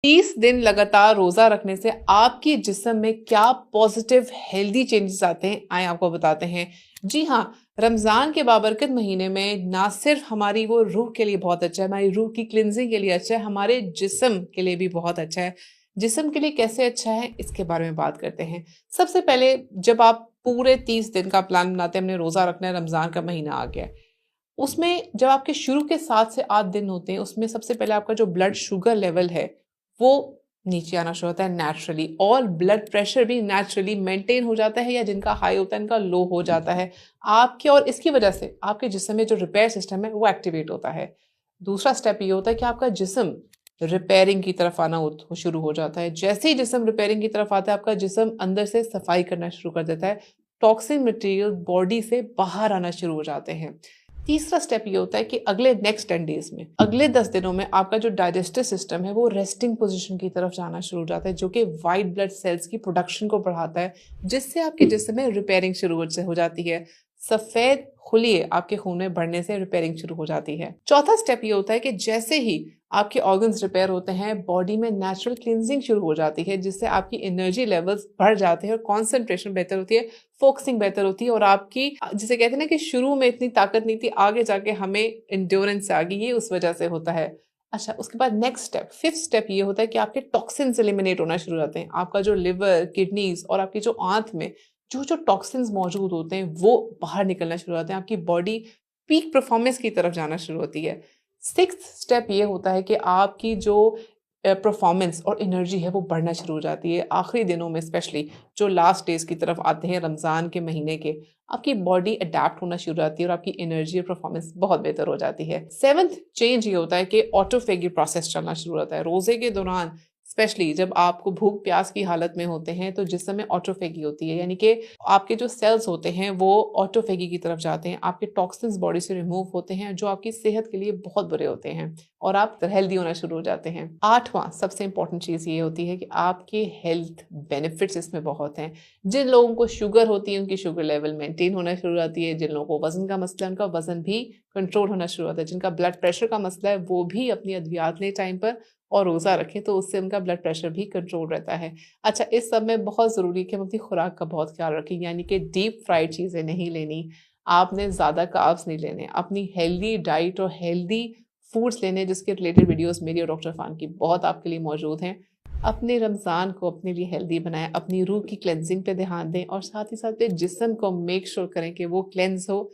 30 दिन लगातार रोजा रखने से आपके जिस्म में क्या पॉजिटिव हेल्दी चेंजेस आते हैं, आए आपको बताते हैं। जी हाँ, रमजान के बाबरकत महीने में ना सिर्फ हमारी वो रूह के लिए बहुत अच्छा है, हमारी रूह की क्लिनजिंग के लिए अच्छा है, हमारे जिस्म के लिए भी बहुत अच्छा है। जिस्म के लिए कैसे अच्छा है, इसके बारे में बात करते हैं। सबसे पहले, जब आप पूरे 30 दिन का प्लान बनाते हैं, हमने रोजा रखना है, रमजान का महीना आ गया है, उसमें जब आपके शुरू के 7 से 8 दिन होते हैं, उसमें सबसे पहले आपका जो ब्लड शुगर लेवल है वो नीचे आना शुरू होता है नेचुरली, और ब्लड प्रेशर भी नेचुरली मेंटेन हो जाता है, या जिनका हाई होता है इनका लो हो जाता है आपके, और इसकी वजह से आपके जिस्म में जो रिपेयर सिस्टम है वो एक्टिवेट होता है। दूसरा स्टेप ये होता है कि आपका जिस्म रिपेयरिंग की तरफ आना शुरू हो जाता है। जैसे ही जिस्म रिपेयरिंग की तरफ आता है, आपका जिस्म अंदर से सफाई करना शुरू कर देता है, टॉक्सिन मटेरियल बॉडी से बाहर आना शुरू हो जाते हैं। तीसरा स्टेप ये होता है कि अगले नेक्स्ट 10 डेज में, अगले 10 दिनों में आपका जो डाइजेस्टिव सिस्टम है वो रेस्टिंग पोजीशन की तरफ जाना शुरू हो जाता है, जो कि वाइट ब्लड सेल्स की प्रोडक्शन को बढ़ाता है, जिससे आपके जिस्म में रिपेयरिंग शुरू हो जाती है। सफेद खुलिए आपके खून में बढ़ने से रिपेयरिंग शुरू हो जाती है। चौथा स्टेप ये होता है कि जैसे ही आपके ऑर्गन्स रिपेयर होते हैं, बॉडी में नेचुरल क्लींजिंग शुरू हो जाती है, जिससे आपकी एनर्जी लेवल्स बढ़ जाते हैं और कॉन्सेंट्रेशन बेहतर होती है, फोकसिंग बेहतर होती है, और आपकी, जिसे कहते हैं ना कि शुरू में इतनी ताकत नहीं थी, आगे जाके हमें इंड्योरेंस आ गई, ये उस वजह से होता है। अच्छा, उसके बाद नेक्स्ट स्टेप, फिफ्थ स्टेप ये होता है कि आपके टॉक्सिन्स एलिमिनेट होना शुरू हो जाते हैं। आपका जो लिवर, किडनीज और आपकी जो आंत में जो जो टॉक्सिन्स मौजूद होते हैं वो बाहर निकलना शुरू हो जाते हैं, आपकी बॉडी पीक परफॉर्मेंस की तरफ जाना शुरू होती है। सिक्स्थ स्टेप ये होता है कि आपकी जो परफॉर्मेंस और एनर्जी है वो बढ़ना शुरू हो जाती है आखिरी दिनों में, स्पेशली जो लास्ट डेज की तरफ आते हैं रमज़ान के महीने के, आपकी बॉडी अडेप्ट होना शुरू हो जाती है और आपकी एनर्जी और परफॉर्मेंस बहुत बेहतर हो जाती है। सेवंथ चेंज ये होता है कि ऑटोफेगी प्रोसेस चलना शुरू होता है। रोजे के दौरान स्पेशली जब आपको भूख प्यास की हालत में होते हैं तो जिस समय ऑटोफेगी होती है, यानी कि आपके जो सेल्स होते हैं वो ऑटोफेगी की तरफ जाते हैं, आपके टॉक्सिन्स बॉडी से रिमूव होते हैं जो आपकी सेहत के लिए बहुत बुरे होते हैं, और आप हेल्दी होना शुरू हो जाते हैं। आठवां सबसे इंपॉर्टेंट चीज़ ये होती है कि आपके हेल्थ बेनिफिट्स इसमें बहुत हैं। जिन लोगों को शुगर होती है उनकी शुगर लेवल मेंटेन होना शुरू हो जाती है, जिन लोगों को वजन का मसला है उनका वजन भी कंट्रोल होना शुरू होता है, जिनका ब्लड प्रेशर का मसला है वो भी अपनी अद्वियात लें टाइम पर और रोज़ा रखें, तो उससे उनका ब्लड प्रेशर भी कंट्रोल रहता है। अच्छा, इस सब में बहुत ज़रूरी है कि हम अपनी खुराक का बहुत ख्याल रखें, यानी कि डीप फ्राइड चीज़ें नहीं लेनी, आपने ज़्यादा कार्ब्स नहीं लेने, अपनी हेल्दी डाइट और हेल्दी फूड्स लेने, जिसके रिलेटेड वीडियोस मेरी और डॉक्टर इरफान की बहुत आपके लिए मौजूद हैं। अपने रमज़ान को अपने लिए हेल्दी बनाएं, अपनी रूह की क्लेंजिंग पे ध्यान दें, और साथ ही साथ जिस्म को मेक श्योर करें कि वो क्लेंज हो,